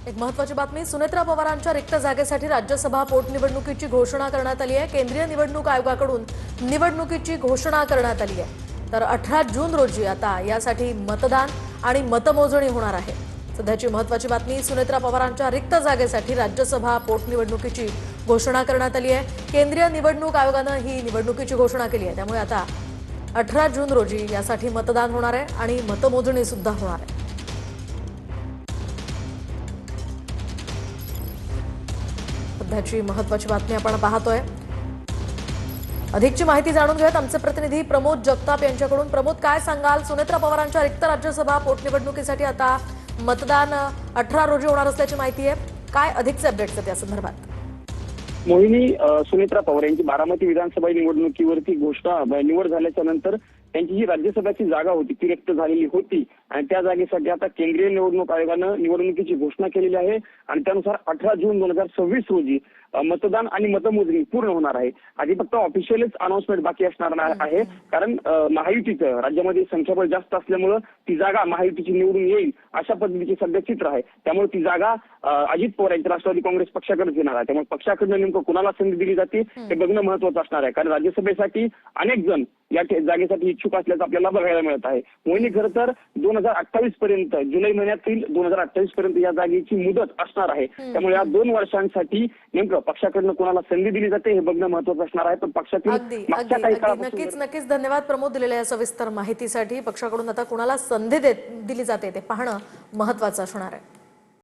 एक महत्त्वाची बातमी, सुनेत्रा पवारांच्या रिक्त जागेसाठी राज्यसभा पोटनिवडणुकीची घोषणा करण्यात आली आहे। केंद्रीय निवडणूक आयोगाकडून निवडणुकीची घोषणा करण्यात आली आहे। तर 18 जून रोजी आता यासाठी मतदान आणि मतमोजणी होणार आहे। सध्याची महत्त्वाची बातमी, सुनेत्रा पवारांच्या रिक्त जागेसाठी राज्यसभा पोटनिवडणुकीची घोषणा करण्यात आली आहे। केंद्रीय निवडणूक आयोगाने ही निवडणुकीची घोषणा केली आहे। त्यामुळे आता 18 जून रोजी यासाठी मतदान होणार आहे आणि मतमोजणी सुद्धा होणार आहे। सध्याची महत्त्वाची बातमी आपण पाहतोय। अधिकची माहिती जाणून घेऊयात आमचे प्रतिनिधी प्रमोद जगताप यांच्याकडून। प्रमोद, काय सांगाल? सुनेत्रा पवारांच्या रिक्त राज्यसभा पोटनिवडणुकीसाठी आता मतदान 18 रोजी होणार असल्याची माहिती आहे। काय अधिकचे अपडेट्स आहेत या संदर्भात? मोहिनी, सुनेत्रा पवार यांची बारामती विधानसभा निवडणुकीवरती निवड झाल्याच्या नंतर त्यांची जी राज्यसभेची जागा होती ती रिक्त झालेली होती आणि त्या जागेसाठी आता केंद्रीय निवडणूक आयोगानं निवडणुकीची घोषणा केलेली आहे आणि त्यानुसार 18 जून 2026 रोजी मतदान आणि मतमोजणी पूर्ण होणार आहे। आधी फक्त ऑफिशियलच अनाउन्समेंट बाकी असणार आहे, कारण महायुतीचं राज्यामध्ये संख्याबळ जास्त असल्यामुळे ती जागा महायुतीची निवडून येईल अशा पद्धतीचे सध्या चित्र आहे। त्यामुळे ती जागा अजित पवार यांच्या राष्ट्रवादी काँग्रेस पक्षाकडे येणार आहे। त्यामुळे पक्षाकडनं नेमकं कुणाला संधी दिली जाते हे बघणं महत्त्वाचं असणार आहे, कारण राज्यसभेसाठी अनेक जण या जागेसाठी इच्छुक असल्याचं आपल्याला बघायला मिळत आहे। मोहिनी, खरं तर 2028 पर्यंत, जुलै महिन्यातील 2028 पर्यंत या जागेची मुदत असणार आहे। त्यामुळे या 2 वर्षांसाठी नेमकं पक्षाकडनं कोणाला संधी दिली जाते हे बघणं महत्त्वाचं असणार आहे। पण पक्षातील मागच्या काही काळापासून नक्कीच धन्यवाद प्रमोद दिलेल्या या सविस्तर माहितीसाठी। पक्षाकडून आता कोणाला संधी दिली जाते ते पाहणं महत्त्वाचं असणार आहे।